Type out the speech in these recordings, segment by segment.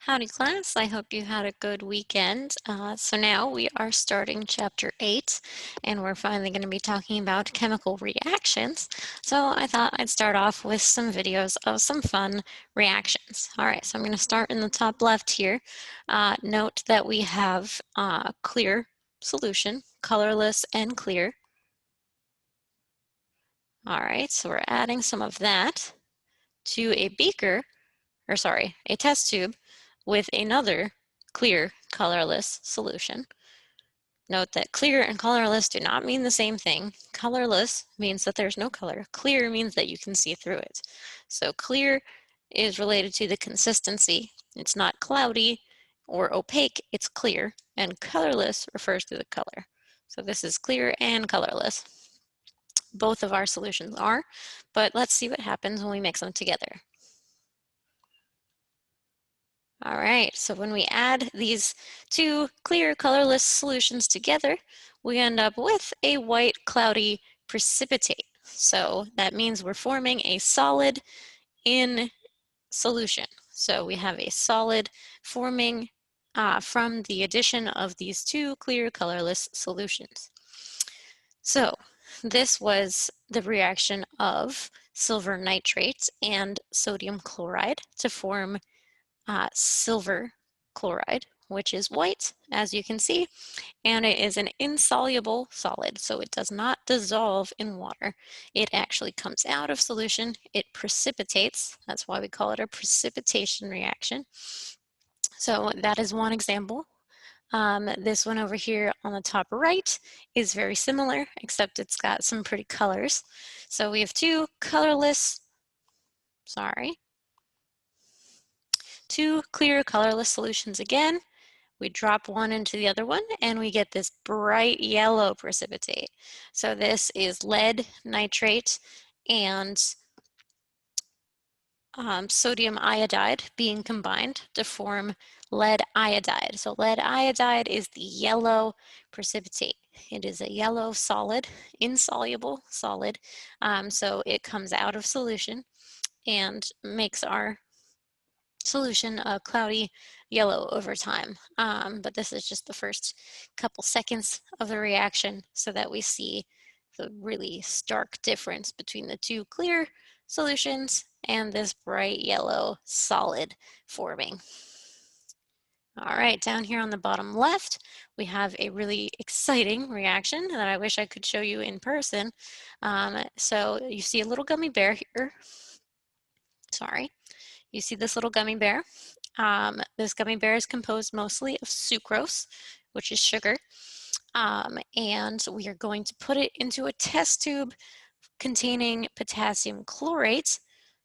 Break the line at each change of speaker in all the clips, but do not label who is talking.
Howdy class, I hope you had a good weekend. So now we are starting chapter 8 and we're finally going to be talking about chemical reactions. So I thought I'd start off with some videos of some fun reactions. Alright, so I'm going to start in the top left here. Note that we have clear solution, colorless and clear. Alright, so we're adding some of that to a beaker, or sorry, a test tube with another clear, colorless solution. Note that clear and colorless do not mean the same thing. Colorless means that there's no color. Clear means that you can see through it. So clear is related to the consistency. It's not cloudy or opaque, it's clear. And colorless refers to the color. So this is clear and colorless. Both of our solutions are, but let's see what happens when we mix them together. All right, so when we add these two clear colorless solutions together, we end up with a white cloudy precipitate. So that means we're forming a solid in solution. So we have a solid forming from the addition of these two clear colorless solutions. So this was the reaction of silver nitrate and sodium chloride to form silver chloride, which is white, as you can see, and it is an insoluble solid, so it does not dissolve in water. It actually comes out of solution, it precipitates, that's why we call it a precipitation reaction. So that is one example. This one over here on the top right is very similar, except it's got some pretty colors. So we have two colorless, two clear colorless solutions again. We drop one into the other one and we get this bright yellow precipitate. So this is lead nitrate and sodium iodide being combined to form lead iodide. So lead iodide is the yellow precipitate. It is a yellow solid, insoluble solid. So it comes out of solution and makes our solution a cloudy yellow over time. But this is just the first couple seconds of the reaction so that we see the really stark difference between the two clear solutions and this bright yellow solid forming. All right, down here on the bottom left, we have a really exciting reaction that I wish I could show you in person. So you see a little gummy bear here. Sorry. You see this little gummy bear. This gummy bear is composed mostly of sucrose, which is sugar. And we are going to put it into a test tube containing potassium chlorate.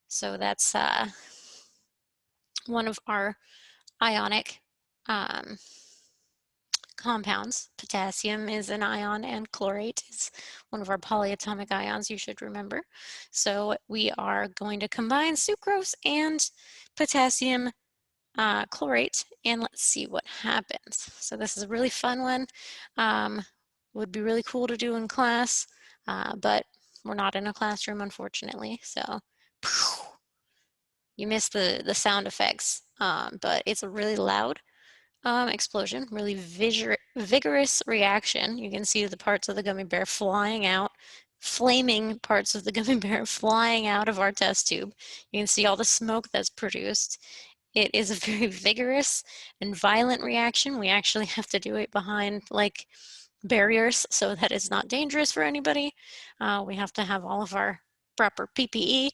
So that's one of our ionic compounds. Potassium is an ion and chlorate is one of our polyatomic ions, you should remember. So we are going to combine sucrose and potassium chlorate, and let's see what happens. So this is a really fun one. Would be really cool to do in class, but we're not in a classroom, unfortunately. So you missed the sound effects, but it's a really loud explosion, really vigorous reaction. You can see the parts of the gummy bear flying out, flaming parts of the gummy bear flying out of our test tube. You can see all the smoke that's produced. It is a very vigorous and violent reaction. We actually have to do it behind like barriers so that it's not dangerous for anybody. We have to have all of our proper PPE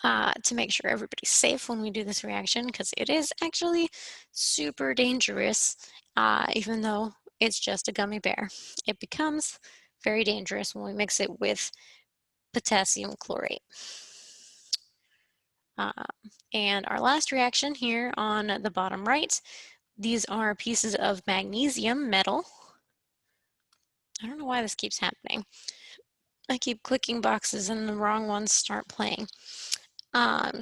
to make sure everybody's safe when we do this reaction, because it is actually super dangerous, even though it's just a gummy bear. It becomes very dangerous when we mix it with potassium chlorate. And our last reaction here on the bottom right, these are pieces of magnesium metal. I don't know why this keeps happening. I keep clicking boxes and the wrong ones start playing.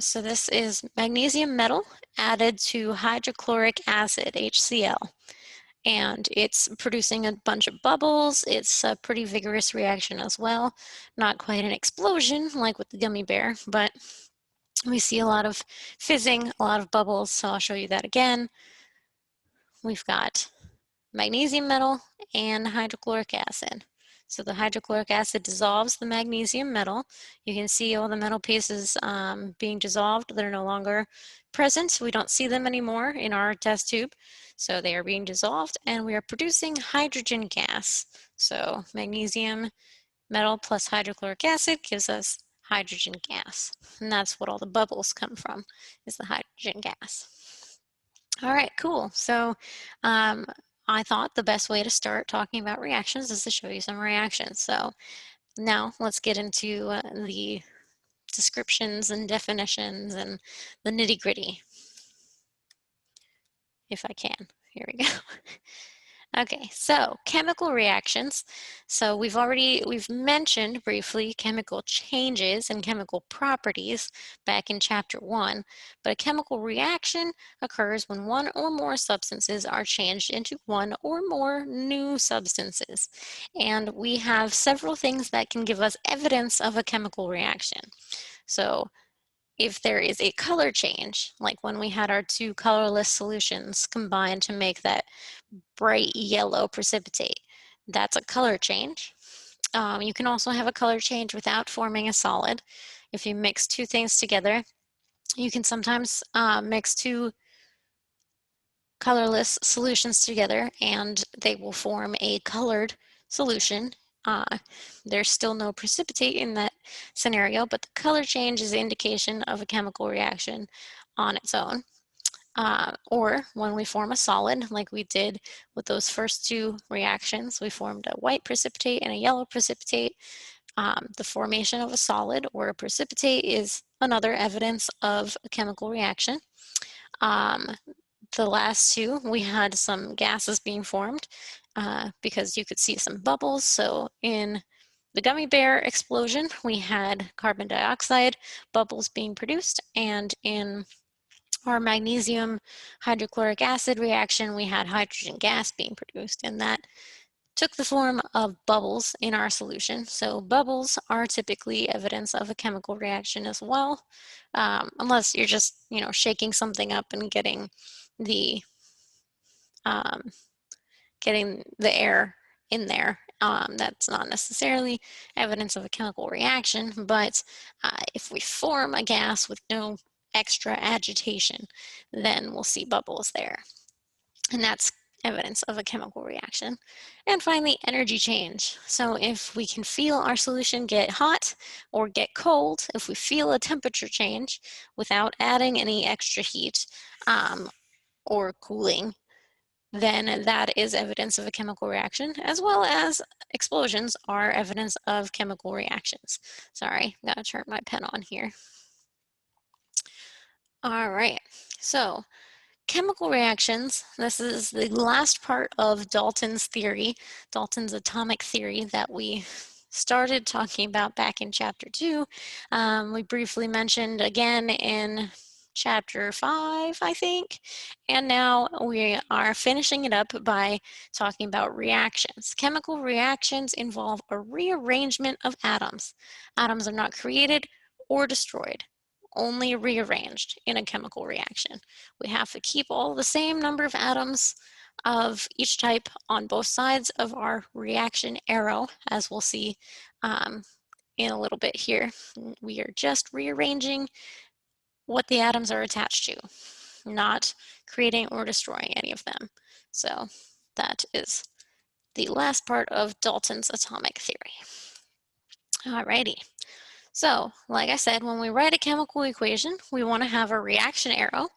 So this is magnesium metal added to hydrochloric acid, HCl. And it's producing a bunch of bubbles. It's a pretty vigorous reaction as well. Not quite an explosion like with the gummy bear, but We see a lot of fizzing, a lot of bubbles, so I'll show you that again. We've got magnesium metal and hydrochloric acid. So the hydrochloric acid dissolves the magnesium metal. You can see all the metal pieces being dissolved. They're no longer present. We don't see them anymore in our test tube. So they are being dissolved and we are producing hydrogen gas. So magnesium metal plus hydrochloric acid gives us hydrogen gas. And that's what all the bubbles come from, is the hydrogen gas. All right, cool. So I thought the best way to start talking about reactions is to show you some reactions. So now let's get into the descriptions and definitions and the nitty gritty, if I can. Here we go. Okay, so chemical reactions. So we've mentioned briefly chemical changes and chemical properties back in chapter 1, but a chemical reaction occurs when one or more substances are changed into one or more new substances. And we have several things that can give us evidence of a chemical reaction. So if there is a color change, like when we had our two colorless solutions combined to make that bright yellow precipitate, that's a color change. You can also have a color change without forming a solid. If you mix two things together, you can sometimes mix two colorless solutions together and they will form a colored solution. There's still no precipitate in that scenario, but the color change is an indication of a chemical reaction on its own. Or when we form a solid, like we did with those first two reactions, we formed a white precipitate and a yellow precipitate. The formation of a solid or a precipitate is another evidence of a chemical reaction. The last two, we had some gases being formed because you could see some bubbles. So in the gummy bear explosion, we had carbon dioxide bubbles being produced, and in our magnesium hydrochloric acid reaction, we had hydrogen gas being produced, and that took the form of bubbles in our solution. So bubbles are typically evidence of a chemical reaction as well, unless you're just, shaking something up and getting the air in there. That's not necessarily evidence of a chemical reaction, but if we form a gas with no extra agitation, then we'll see bubbles there. And that's evidence of a chemical reaction. And finally, energy change. So if we can feel our solution get hot or get cold, if we feel a temperature change without adding any extra heat or cooling, then that is evidence of a chemical reaction, as well as explosions are evidence of chemical reactions. Sorry, gotta turn my pen on here. All right, so chemical reactions, this is the last part of Dalton's theory, Dalton's atomic theory that we started talking about back in chapter 2. We briefly mentioned again in chapter 5, I think, and now we are finishing it up by talking about reactions. Chemical reactions involve a rearrangement of atoms. Atoms are not created or destroyed, only rearranged in a chemical reaction. We have to keep all the same number of atoms of each type on both sides of our reaction arrow, as we'll see in a little bit here. We are just rearranging what the atoms are attached to, not creating or destroying any of them. So that is the last part of Dalton's atomic theory. Alrighty. So, like I said, when we write a chemical equation, we want to have a reaction arrow.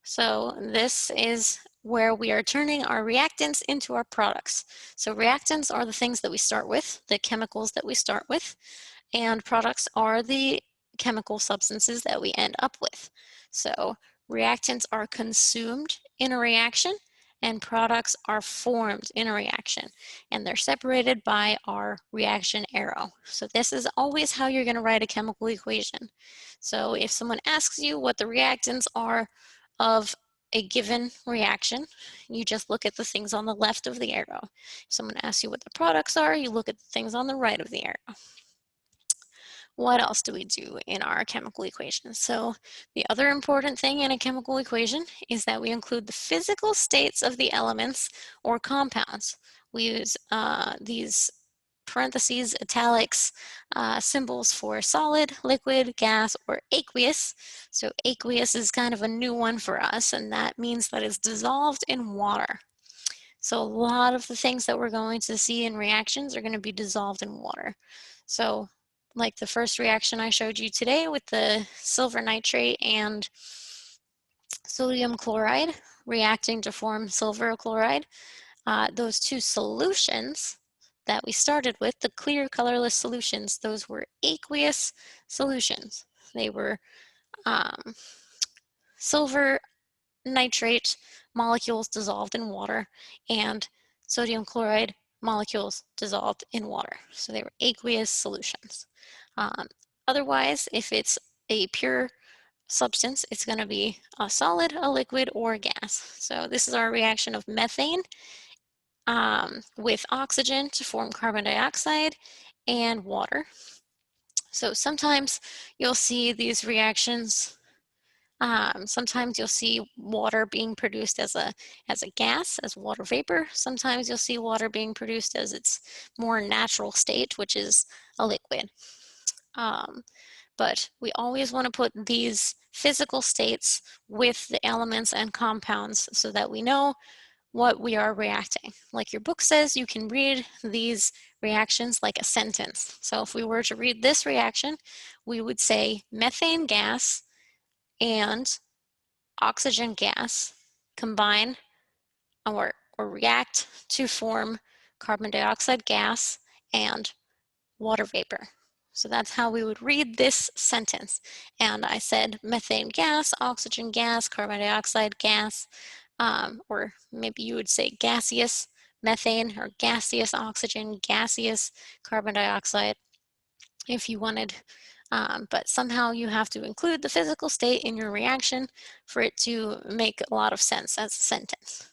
So this is where we are turning our reactants into our products. So reactants are the things that we start with, the chemicals that we start with, and products are the chemical substances that we end up with. So reactants are consumed in a reaction, and products are formed in a reaction, and they're separated by our reaction arrow. So this is always how you're going to write a chemical equation. So if someone asks you what the reactants are of a given reaction, you just look at the things on the left of the arrow. If someone asks you what the products are, you look at the things on the right of the arrow. What else do we do in our chemical equations? So the other important thing in a chemical equation is that we include the physical states of the elements or compounds. We use these parentheses, italics, symbols for solid, liquid, gas, or aqueous. So aqueous is kind of a new one for us, and that means that it's dissolved in water. So a lot of the things that we're going to see in reactions are going to be dissolved in water. So like the first reaction I showed you today with the silver nitrate and sodium chloride reacting to form silver chloride, those two solutions that we started with, the clear colorless solutions, those were aqueous solutions. They were silver nitrate molecules dissolved in water and sodium chloride molecules dissolved in water. So they were aqueous solutions. Otherwise, if it's a pure substance, it's going to be a solid, a liquid, or a gas. So this is our reaction of methane with oxygen to form carbon dioxide and water. So sometimes you'll see these reactions. Sometimes you'll see water being produced as a gas, as water vapor. Sometimes you'll see water being produced as its more natural state, which is a liquid. But we always want to put these physical states with the elements and compounds so that we know what we are reacting. Like your book says, you can read these reactions like a sentence. So if we were to read this reaction, we would say methane gas and oxygen gas combine or react to form carbon dioxide gas and water vapor. So that's how we would read this sentence. And I said methane gas, oxygen gas, carbon dioxide gas, or maybe you would say gaseous methane or gaseous oxygen, gaseous carbon dioxide if you wanted. But somehow you have to include the physical state in your reaction for it to make a lot of sense as a sentence.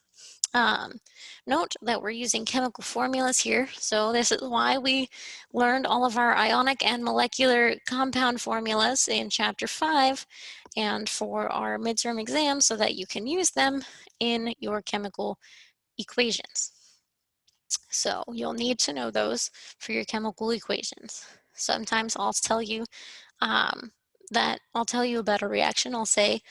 Note that we're using chemical formulas here, so this is why we learned all of our ionic and molecular compound formulas in Chapter 5 and for our midterm exams so that you can use them in your chemical equations. So you'll need to know those for your chemical equations. Sometimes I'll tell you about a reaction. I'll say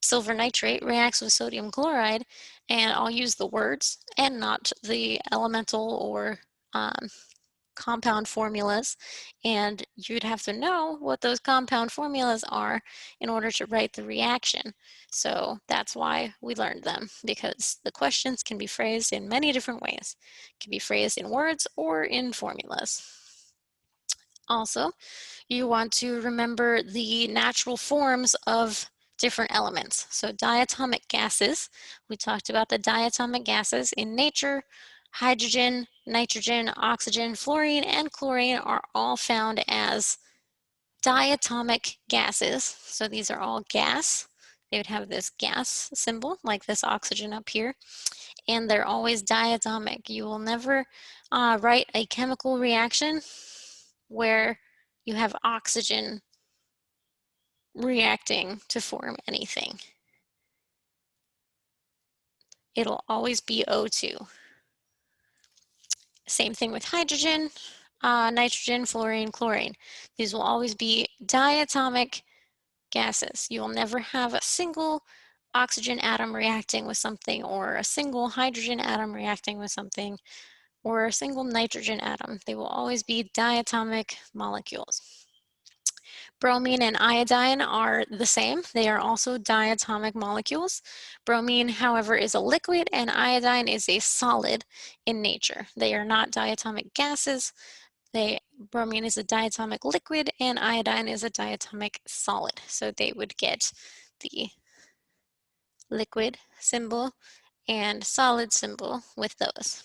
silver nitrate reacts with sodium chloride, and I'll use the words and not the elemental or compound formulas. And you'd have to know what those compound formulas are in order to write the reaction. So that's why we learned them, because the questions can be phrased in many different ways. It can be phrased in words or in formulas. Also, you want to remember the natural forms of different elements. So diatomic gases, we talked about the diatomic gases in nature. Hydrogen, nitrogen, oxygen, fluorine, and chlorine are all found as diatomic gases. So these are all gas. They would have this gas symbol, like this oxygen up here, and they're always diatomic. You will never write a chemical reaction where you have oxygen reacting to form anything. It'll always be O2. Same thing with hydrogen, nitrogen, fluorine, chlorine. These will always be diatomic gases. You will never have a single oxygen atom reacting with something, or a single hydrogen atom reacting with something, or a single nitrogen atom. They will always be diatomic molecules. Bromine and iodine are the same. They are also diatomic molecules. Bromine, however, is a liquid and iodine is a solid in nature. They are not diatomic gases. Bromine is a diatomic liquid and iodine is a diatomic solid. So they would get the liquid symbol and solid symbol with those.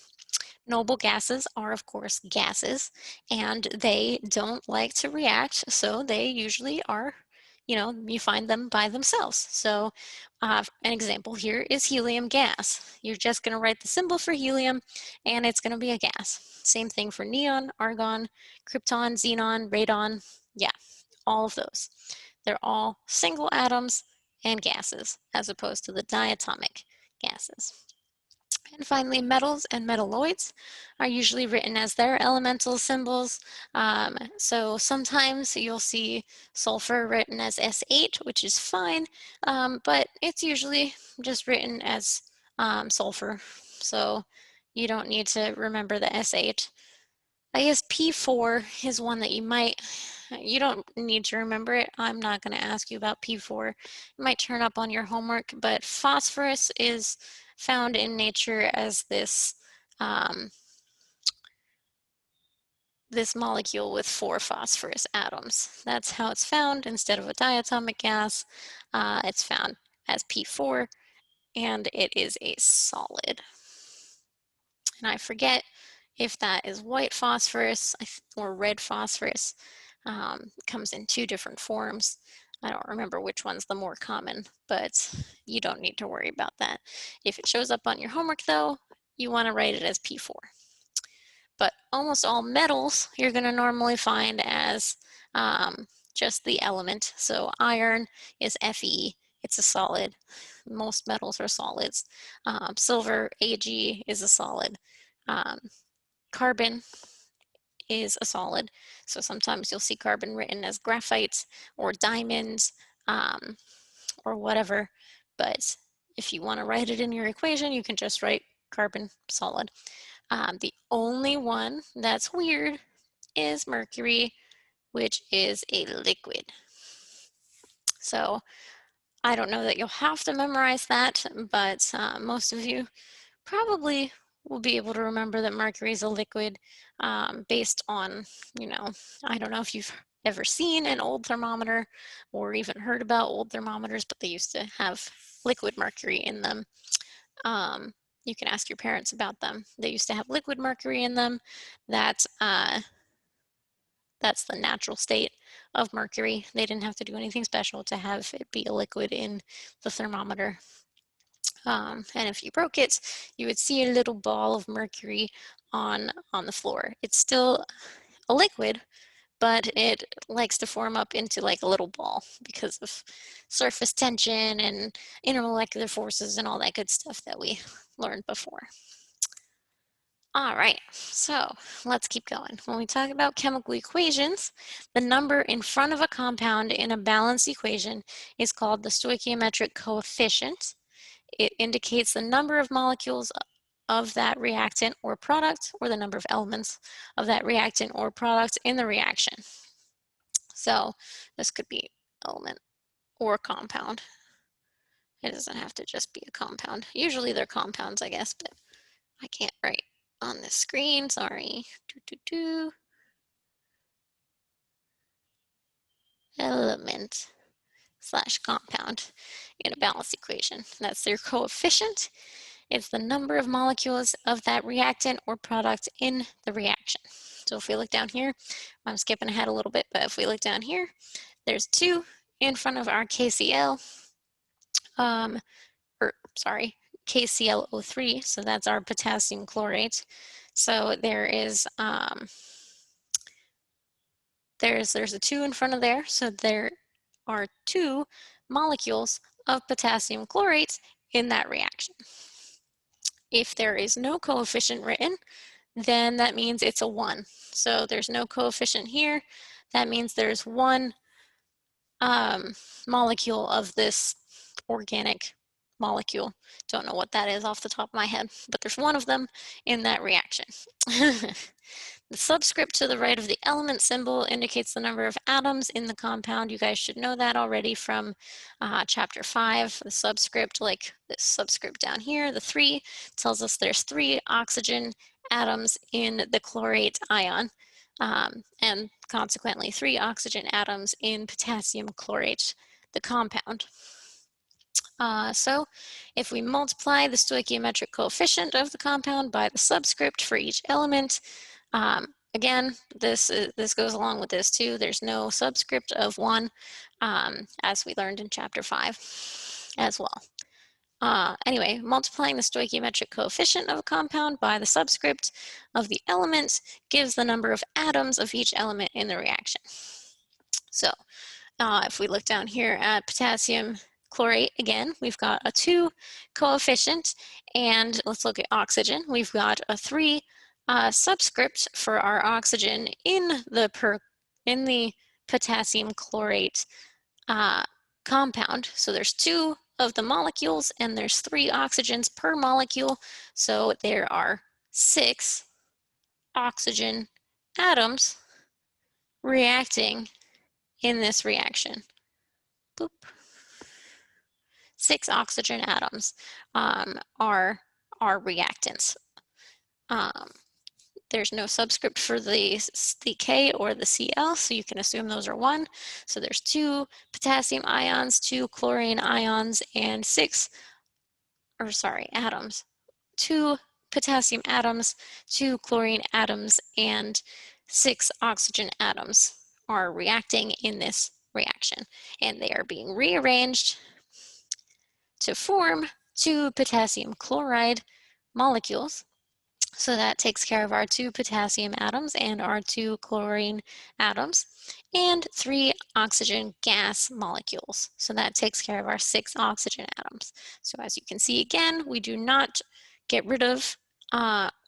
Noble gases are, of course, gases, and they don't like to react, so they usually are, you find them by themselves. So an example here is helium gas. You're just going to write the symbol for helium, and it's going to be a gas. Same thing for neon, argon, krypton, xenon, radon. Yeah, all of those. They're all single atoms and gases, as opposed to the diatomic gases. And finally, metals and metalloids are usually written as their elemental symbols. So sometimes you'll see sulfur written as S8, which is fine, but it's usually just written as sulfur. So you don't need to remember the S8. I guess P4 is one that you don't need to remember it. I'm not going to ask you about P4. It might turn up on your homework, but phosphorus is found in nature as this molecule with 4 phosphorus atoms. That's how it's found instead of a diatomic gas. It's found as P4, and it is a solid. And I forget if that is white phosphorus or red phosphorus. Comes in 2 different forms. I don't remember which one's the more common, but you don't need to worry about that. If it shows up on your homework though, you want to write it as P4. But almost all metals you're going to normally find as just the element. So iron is Fe, it's a solid. Most metals are solids. Silver, Ag, is a solid. Carbon is a solid. So sometimes you'll see carbon written as graphite or diamonds or whatever. But if you want to write it in your equation, you can just write carbon solid. The only one that's weird is mercury, which is a liquid. So I don't know that you'll have to memorize that, but most of you probably will be able to remember that mercury is a liquid based on, I don't know if you've ever seen an old thermometer or even heard about old thermometers, but they used to have liquid mercury in them. You can ask your parents about them. They used to have liquid mercury in them. That's the natural state of mercury. They didn't have to do anything special to have it be a liquid in the thermometer. And if you broke it, you would see a little ball of mercury on the floor. It's still a liquid, but it likes to form up into like a little ball because of surface tension and intermolecular forces and all that good stuff that we learned before. All right, so let's keep going. When we talk about chemical equations, the number in front of a compound in a balanced equation is called the stoichiometric coefficient. It indicates the number of molecules of that reactant or product, or the number of elements of that reactant or product in the reaction. So this could be element or compound. It doesn't have to just be a compound. Usually they're compounds, I guess, but I can't write on this screen, sorry. Element / compound in a balanced equation. That's their coefficient. It's the number of molecules of that reactant or product in the reaction. So if we look down here, I'm skipping ahead a little bit, but if we look down here, there's 2 in front of our KCl, KClO3, so that's our potassium chlorate. So there is there's a 2 in front of there, so there are 2 molecules of potassium chlorate in that reaction. If there is no coefficient written, then that means it's a 1. So there's no coefficient here. That means there's 1 molecule of this organic molecule. Don't know what that is off the top of my head, but there's 1 of them in that reaction. The subscript to the right of the element symbol indicates the number of atoms in the compound. You guys should know that already from chapter 5. The subscript, like this subscript down here, the 3, tells us there's 3 oxygen atoms in the chlorate ion, and consequently 3 oxygen atoms in potassium chlorate, the compound. So if we multiply the stoichiometric coefficient of the compound by the subscript for each element, again, this goes along with this too. There's no subscript of 1, as we learned in chapter 5 as well. Anyway, multiplying the stoichiometric coefficient of a compound by the subscript of the element gives the number of atoms of each element in the reaction. So if we look down here at potassium chlorate, again, we've got a 2 coefficient, and let's look at oxygen. We've got a 3 subscript for our oxygen in the potassium chlorate compound. So there's 2 of the molecules, and there's 3 oxygens per molecule. So there are 6 oxygen atoms reacting in this reaction. Boop. 6 oxygen atoms are reactants. There's no subscript for the K or the Cl, so you can assume those are 1. So there's 2 potassium ions, 2 chlorine ions, and atoms. 2 potassium atoms, 2 chlorine atoms, and 6 oxygen atoms are reacting in this reaction, and they are being rearranged to form 2 potassium chloride molecules. So that takes care of our 2 potassium atoms and our 2 chlorine atoms, and 3 oxygen gas molecules. So that takes care of our 6 oxygen atoms. So as you can see, again, we do not get rid of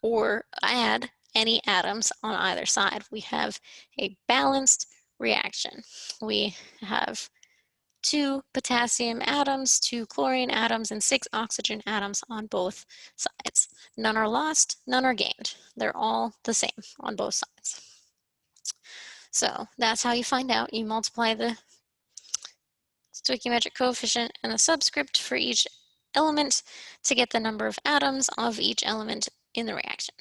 or add any atoms on either side. We have a balanced reaction. We have 2 potassium atoms, 2 chlorine atoms, and 6 oxygen atoms on both sides. None are lost, none are gained. They're all the same on both sides. So that's how you find out. You multiply the stoichiometric coefficient and the subscript for each element to get the number of atoms of each element in the reaction.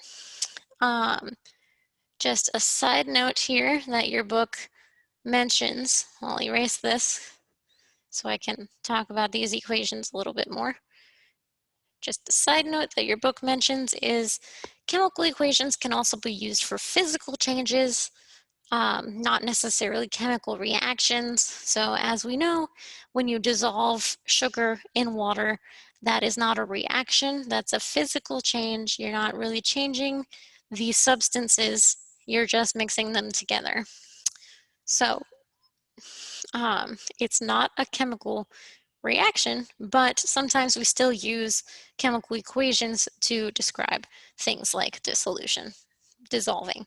Just a side note here that your book mentions, I'll erase this so I can talk about these equations a little bit more. Just a side note that your book mentions is chemical equations can also be used for physical changes, not necessarily chemical reactions. So as we know, when you dissolve sugar in water, that is not a reaction, that's a physical change. You're not really changing the substances, you're just mixing them together. So it's not a chemical reaction, but sometimes we still use chemical equations to describe things like dissolution, dissolving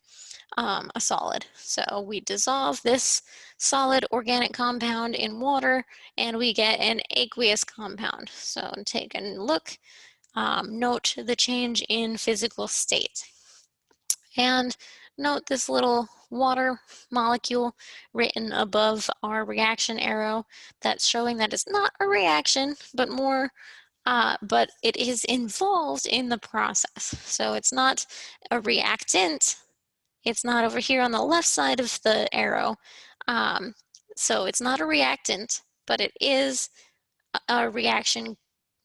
a solid. So we dissolve this solid organic compound in water and we get an aqueous compound. So take a look, note the change in physical state. And note this little water molecule written above our reaction arrow that's showing that it's not a reaction, but but it is involved in the process. So it's not a reactant. It's not over here on the left side of the arrow. So it's not a reactant, but it is a reaction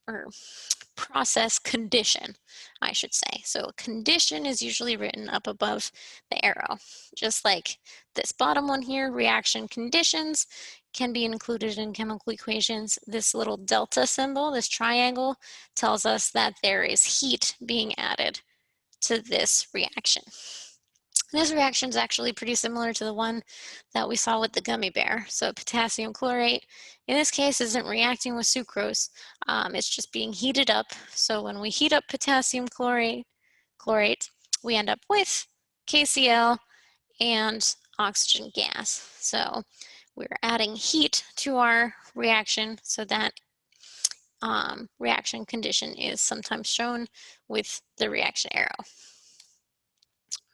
or process condition, I should say. So a condition is usually written up above the arrow. Just like this bottom one here, reaction conditions can be included in chemical equations. This little delta symbol, this triangle, tells us that there is heat being added to this reaction. This reaction is actually pretty similar to the one that we saw with the gummy bear. So potassium chlorate, in this case, isn't reacting with sucrose. It's just being heated up. So when we heat up potassium chlorate, we end up with KCl and oxygen gas. So we're adding heat to our reaction, so that reaction condition is sometimes shown with the reaction arrow.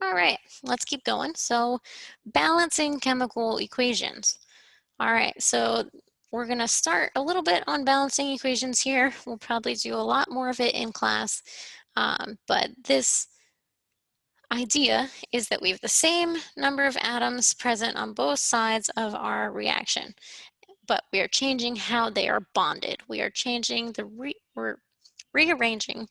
All right, let's keep going. So balancing chemical equations. All right, so we're gonna start a little bit on balancing equations here. We'll probably do a lot more of it in class, but this idea is that we have the same number of atoms present on both sides of our reaction, but we are changing how they are bonded. We are changing we're rearranging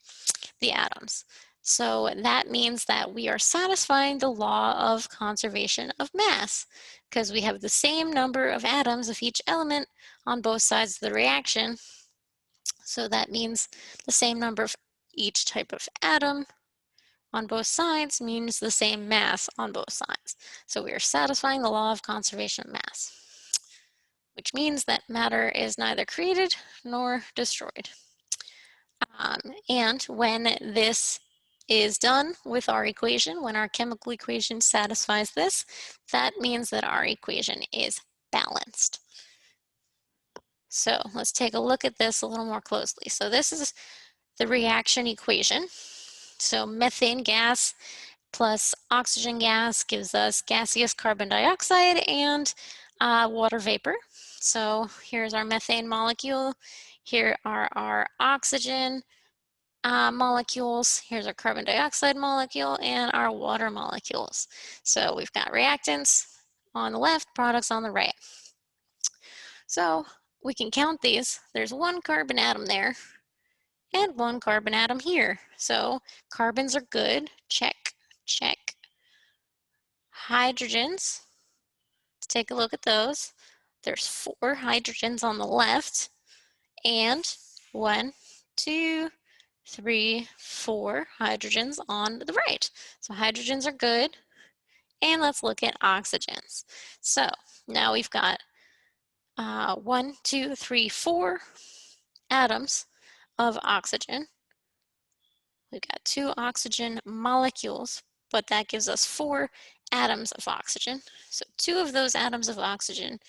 the atoms. So that means that we are satisfying the law of conservation of mass, because we have the same number of atoms of each element on both sides of the reaction. So that means the same number of each type of atom on both sides means the same mass on both sides. So we are satisfying the law of conservation of mass. which means that matter is neither created nor destroyed. And when this is done with our equation, when our chemical equation satisfies this, that means that our equation is balanced. So let's take a look at this a little more closely. So this is the reaction equation. So methane gas plus oxygen gas gives us gaseous carbon dioxide and water vapor. So here's our methane molecule. Here are our oxygen molecules. Here's our carbon dioxide molecule and our water molecules. So we've got reactants on the left, products on the right. So we can count these. There's one carbon atom there and one carbon atom here. So carbons are good, check, check. Hydrogens, let's take a look at those. There's 4 hydrogens on the left and 1, 2, 3, 4 hydrogens on the right. So hydrogens are good. And let's look at oxygens. So now we've got 1, 2, 3, 4 atoms of oxygen. We've got 2 oxygen molecules, but that gives us 4 atoms of oxygen. So 2 of those atoms of oxygen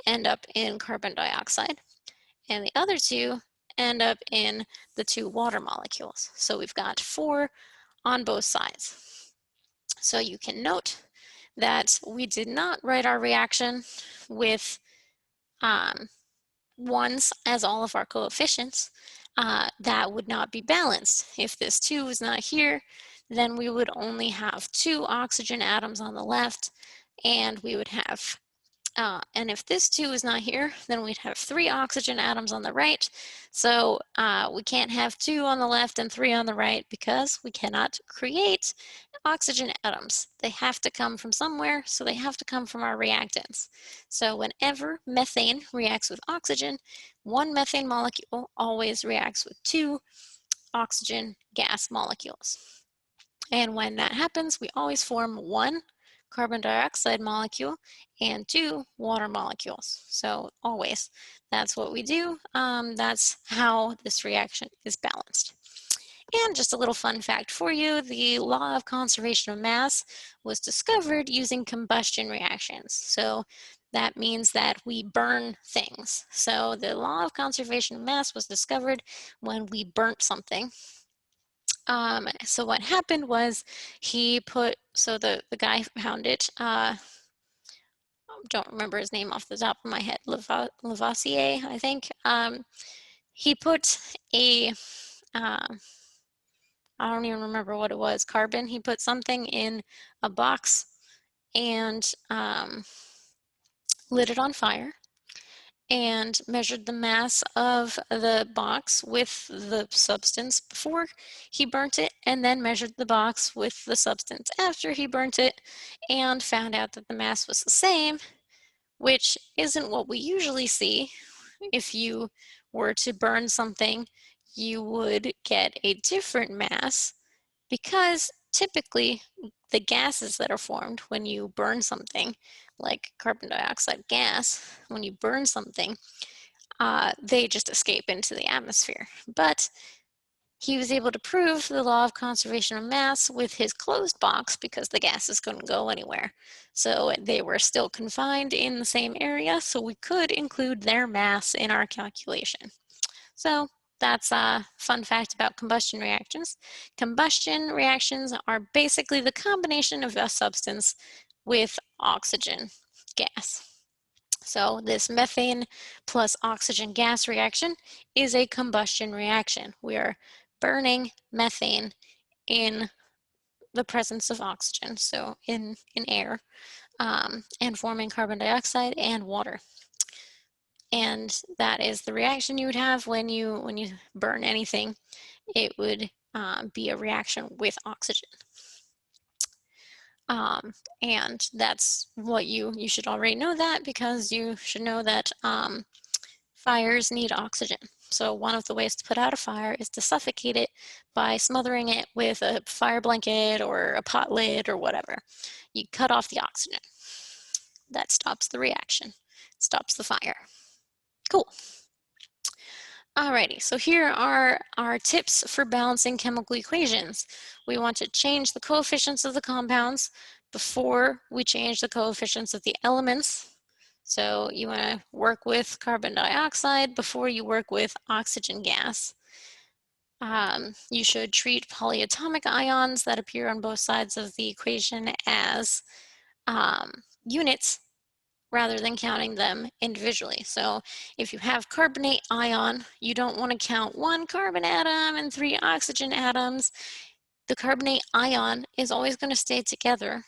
end up in carbon dioxide, and the other 2 end up in the 2 water molecules. So we've got 4 on both sides. So you can note that we did not write our reaction with ones as all of our coefficients. That would not be balanced. If this 2 was not here, then we would only have 2 oxygen atoms on the left, and we would have and if this 2 is not here, then we'd have 3 oxygen atoms on the right. So we can't have 2 on the left and 3 on the right because we cannot create oxygen atoms. They have to come from somewhere, so they have to come from our reactants. So whenever methane reacts with oxygen, one methane molecule always reacts with 2 oxygen gas molecules. And when that happens, we always form 1 carbon dioxide molecule and 2 water molecules. So always, that's what we do. That's how this reaction is balanced. And just a little fun fact for you, the law of conservation of mass was discovered using combustion reactions. So that means that we burn things. So the law of conservation of mass was discovered when we burnt something. So what happened was the guy found it, don't remember his name off the top of my head, Lavoisier, I think. He put I don't even remember what it was, carbon. He put something in a box and lit it on fire and measured the mass of the box with the substance before he burnt it, and then measured the box with the substance after he burnt it, and found out that the mass was the same, which isn't what we usually see. If you were to burn something, you would get a different mass because typically the gases that are formed when you burn something, like carbon dioxide gas, when you burn something, they just escape into the atmosphere. But he was able to prove the law of conservation of mass with his closed box because the gases couldn't go anywhere. So they were still confined in the same area, so we could include their mass in our calculation. So that's a fun fact about combustion reactions. Combustion reactions are basically the combination of a substance with oxygen gas. So this methane plus oxygen gas reaction is a combustion reaction. We are burning methane in the presence of oxygen, so in air, and forming carbon dioxide and water. And that is the reaction you would have when you burn anything. It would be a reaction with oxygen. And that's what you should already know that, because you should know that fires need oxygen. So one of the ways to put out a fire is to suffocate it by smothering it with a fire blanket or a pot lid or whatever. You cut off the oxygen. That stops the reaction. stops the fire. Cool. Alrighty, so here are our tips for balancing chemical equations. We want to change the coefficients of the compounds before we change the coefficients of the elements. So you want to work with carbon dioxide before you work with oxygen gas. You should treat polyatomic ions that appear on both sides of the equation as units rather than counting them individually. So if you have carbonate ion, you don't want to count 1 carbon atom and 3 oxygen atoms. The carbonate ion is always going to stay together.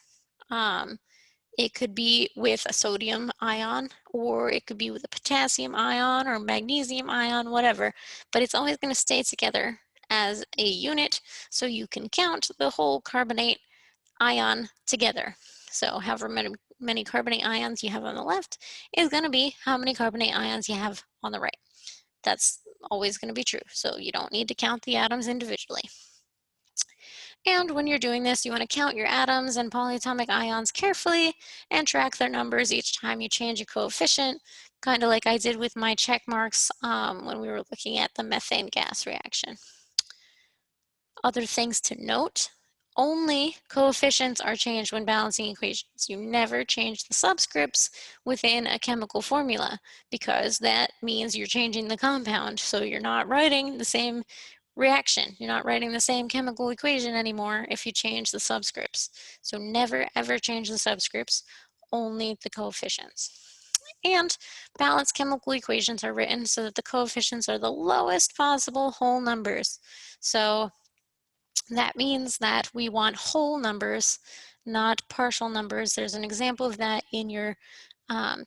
It could be with a sodium ion, or it could be with a potassium ion or magnesium ion, whatever, but it's always going to stay together as a unit, so you can count the whole carbonate ion together. So however many carbonate ions you have on the left is going to be how many carbonate ions you have on the right. That's always going to be true, so you don't need to count the atoms individually. And when you're doing this, you want to count your atoms and polyatomic ions carefully and track their numbers each time you change a coefficient, kind of like I did with my check marks when we were looking at the methane gas reaction. Other things to note: only coefficients are changed when balancing equations. You never change the subscripts within a chemical formula, because that means you're changing the compound. So you're not writing the same reaction. You're not writing the same chemical equation anymore if you change the subscripts. So never ever change the subscripts, only the coefficients. And balanced chemical equations are written so that the coefficients are the lowest possible whole numbers. So that means that we want whole numbers, not partial numbers. There's an example of that in your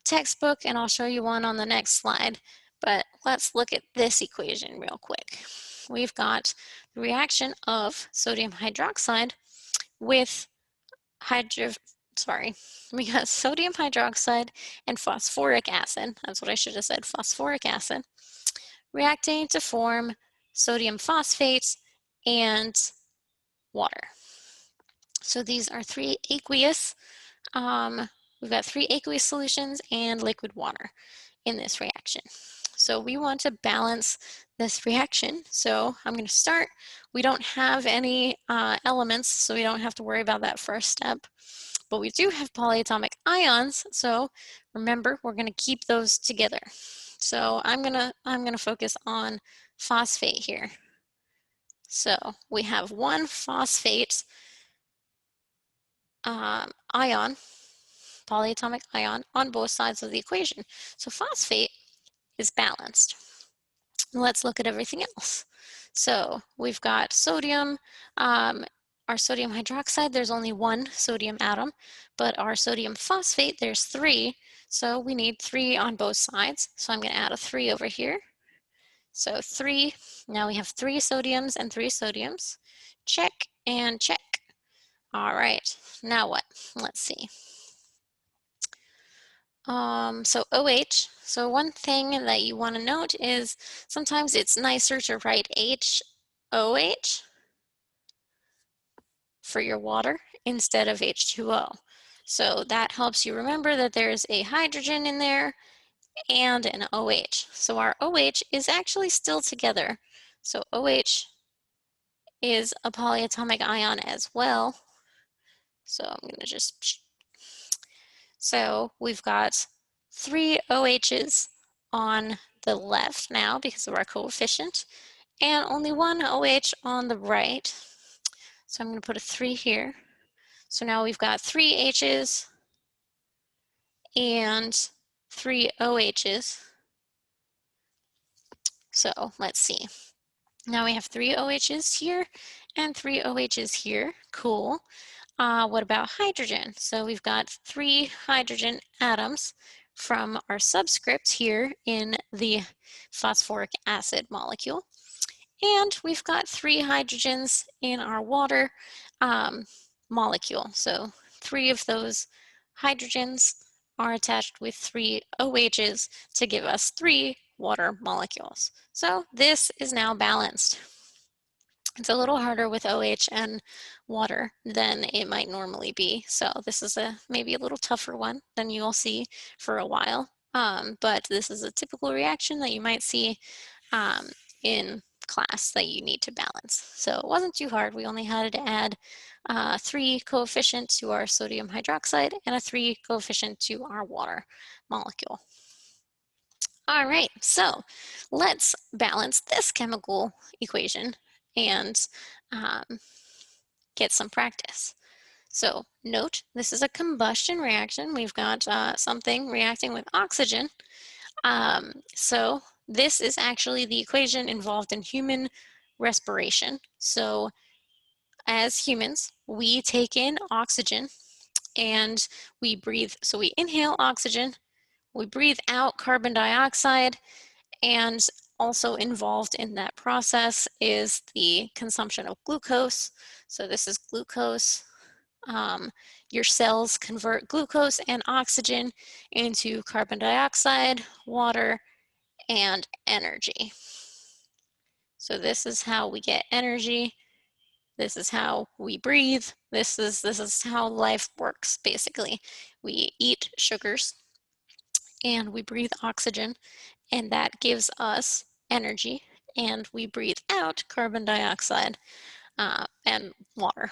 textbook, and I'll show you one on the next slide. But let's look at this equation real quick. We've got the reaction of sodium hydroxide with we got sodium hydroxide and phosphoric acid. That's what I should have said, phosphoric acid, reacting to form sodium phosphate and water. So these are 3 aqueous. We've got 3 aqueous solutions and liquid water in this reaction. So we want to balance this reaction. So I'm going to start. We don't have any elements, so we don't have to worry about that first step. But we do have polyatomic ions, so remember, we're going to keep those together. So I'm gonna focus on phosphate here. So we have 1 phosphate ion, polyatomic ion, on both sides of the equation. So phosphate is balanced. Let's look at everything else. So we've got sodium, our sodium hydroxide, there's only 1 sodium atom, but our sodium phosphate, there's 3. So we need 3 on both sides. So I'm going to add a 3 over here. So 3, now we have 3 sodiums and 3 sodiums. Check and check. All right, now what? Let's see. So OH, so one thing that you want to note is sometimes it's nicer to write HOH for your water instead of H2O. So that helps you remember that there's a hydrogen in there and an OH. So our OH is actually still together. So OH is a polyatomic ion as well. So I'm going to just, so we've got 3 OHs on the left now because of our coefficient, and only 1 OH on the right. So I'm going to put a 3 here. So now we've got 3 H's and 3 OHs. So let's see. Now we have 3 OHs here and 3 OHs here. Cool. What about hydrogen? So we've got 3 hydrogen atoms from our subscript here in the phosphoric acid molecule. And we've got 3 hydrogens in our water molecule. So 3 of those hydrogens are attached with 3 OHs to give us 3 water molecules. So this is now balanced. It's a little harder with OH and water than it might normally be. So this is maybe a little tougher one than you'll see for a while. but this is a typical reaction that you might see in class that you need to balance. So it wasn't too hard. We only had to add 3 coefficient to our sodium hydroxide and a 3 coefficient to our water molecule. All right, so let's balance this chemical equation and um, get some practice. So note, this is a combustion reaction. We've got something reacting with oxygen. So this is actually the equation involved in human respiration. So as humans, we take in oxygen and we breathe. So we inhale oxygen, we breathe out carbon dioxide, and also involved in that process is the consumption of glucose. So this is glucose. Your cells convert glucose and oxygen into carbon dioxide, water, and energy. So this is how we get energy. This is how we breathe. This is how life works, basically. We eat sugars and we breathe oxygen, and that gives us energy, and we breathe out carbon dioxide, and water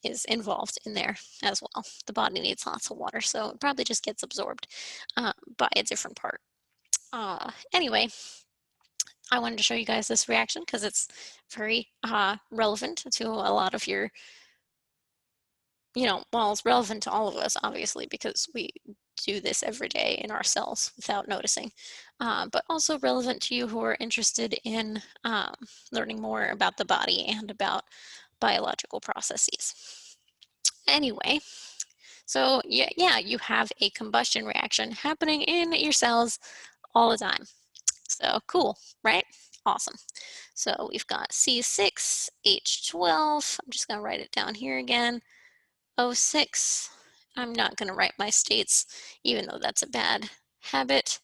is involved in there as well. The body needs lots of water, so it probably just gets absorbed by a different part. Anyway, I wanted to show you guys this reaction because it's very relevant to a lot of your, well, it's relevant to all of us, obviously, because we do this every day in our cells without noticing, but also relevant to you who are interested in learning more about the body and about biological processes. Anyway, so yeah, you have a combustion reaction happening in your cells all the time. So cool, right? Awesome. So we've got C6H12. I'm just going to write it down here again. O6. I'm not going to write my states, even though that's a bad habit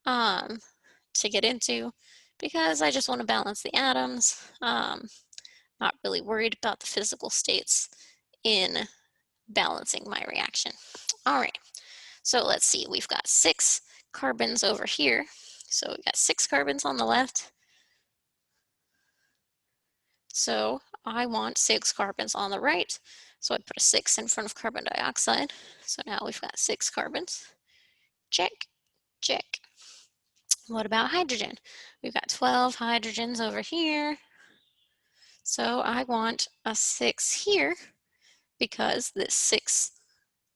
to get into, because I just want to balance the atoms. Not really worried about the physical states in balancing my reaction. All right, so let's see. We've got 6 carbons over here. So we've got 6 carbons on the left. So I want 6 carbons on the right. So I put a 6 in front of carbon dioxide. So now we've got 6 carbons. Check, check. What about hydrogen? We've got 12 hydrogens over here. So I want a 6 here because this 6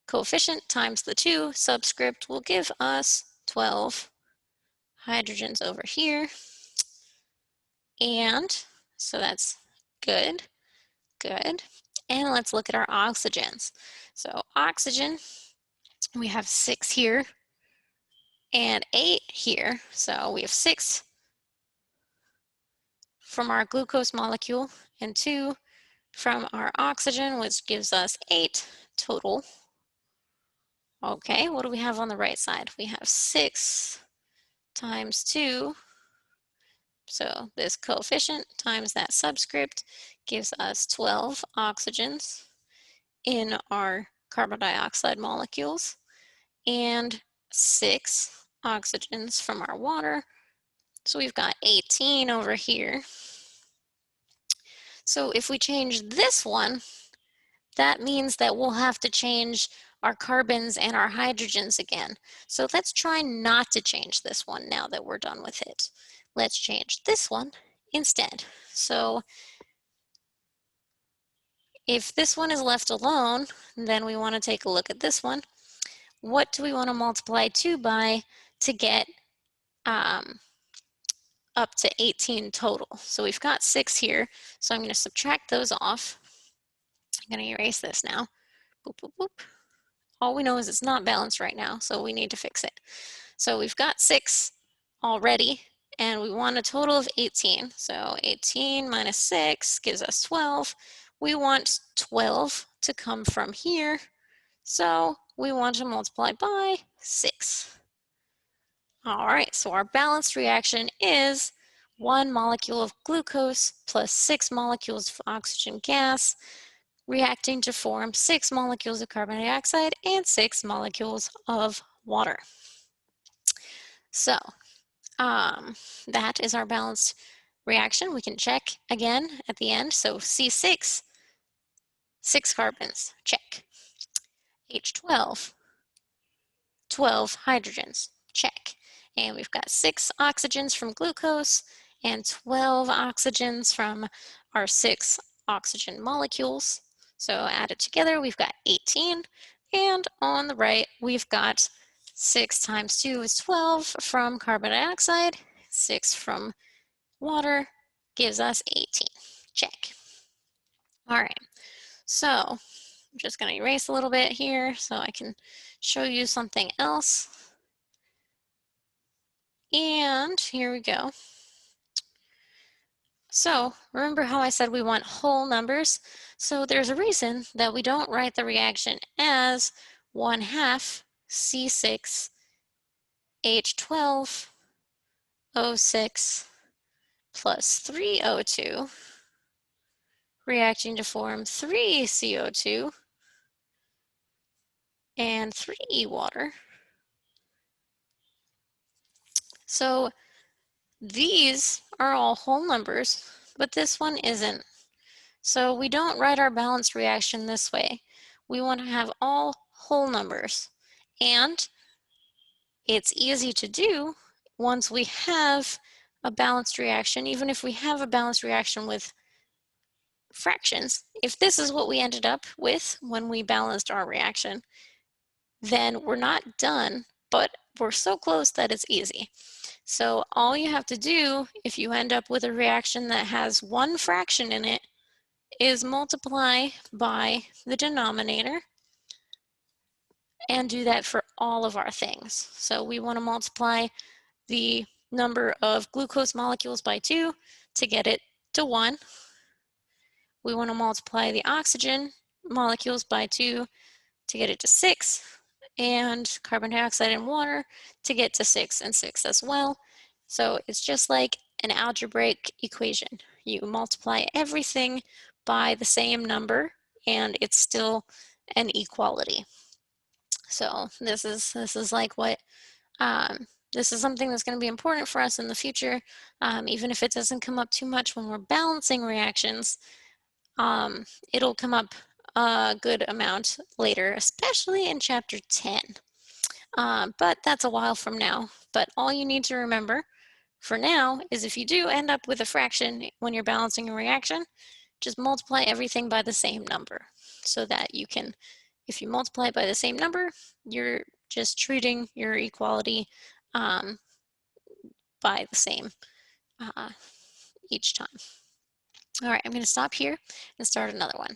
coefficient times the 2 subscript will give us 12 hydrogens over here. And so that's good, good. And let's look at our oxygens. So oxygen, we have 6 here and 8 here. So we have 6 from our glucose molecule and 2 from our oxygen, which gives us 8 total. Okay, what do we have on the right side? We have 6 times 2. So this coefficient times that subscript gives us 12 oxygens in our carbon dioxide molecules and 6 oxygens from our water. So we've got 18 over here. So if we change this one, that means that we'll have to change our carbons and our hydrogens again. So let's try not to change this one now that we're done with it. Let's change this one instead. So if this one is left alone, then we want to take a look at this one. What do we want to multiply 2 by to get up to 18 total? So we've got 6 here, so I'm going to subtract those off. I'm going to erase this now. Boop, boop, boop. All we know is it's not balanced right now, so we need to fix it. So we've got 6 already, and we want a total of 18. So 18 minus 6 gives us 12. We want 12 to come from here, so we want to multiply by 6. All right, so our balanced reaction is 1 molecule of glucose plus 6 molecules of oxygen gas reacting to form 6 molecules of carbon dioxide and 6 molecules of water. So that is our balanced reaction. We can check again at the end. So C6, 6 carbons, check. H12, 12 hydrogens, check. And we've got 6 oxygens from glucose and 12 oxygens from our 6 oxygen molecules. So added together, we've got 18. And on the right, we've got 6 times 2 is 12 from carbon dioxide, 6 from water gives us 18. Check. All right, so I'm just going to erase a little bit here so I can show you something else. And here we go. So remember how I said we want whole numbers? So there's a reason that we don't write the reaction as 1/2 C6 H12 O6 plus 3 O2 reacting to form 3 CO2 and 3 water. So these are all whole numbers, but this one isn't. So we don't write our balanced reaction this way. We want to have all whole numbers. And it's easy to do once we have a balanced reaction, even if we have a balanced reaction with fractions. If this is what we ended up with when we balanced our reaction, then we're not done, but we're so close that it's easy. So all you have to do if you end up with a reaction that has one fraction in it is multiply by the denominator and do that for all of our things. So we want to multiply the number of glucose molecules by 2 to get it to 1. We want to multiply the oxygen molecules by 2 to get it to 6, and carbon dioxide and water to get to 6 and 6 as well. So it's just like an algebraic equation. You multiply everything by the same number and it's still an equality. So this is like what this is something that's going to be important for us in the future, even if it doesn't come up too much when we're balancing reactions. It'll come up a good amount later, especially in chapter 10. But that's a while from now. But all you need to remember for now is if you do end up with a fraction when you're balancing a reaction, just multiply everything by the same number so that you can, if you multiply it by the same number, you're just treating your equality by the same each time. All right, I'm going to stop here and start another one.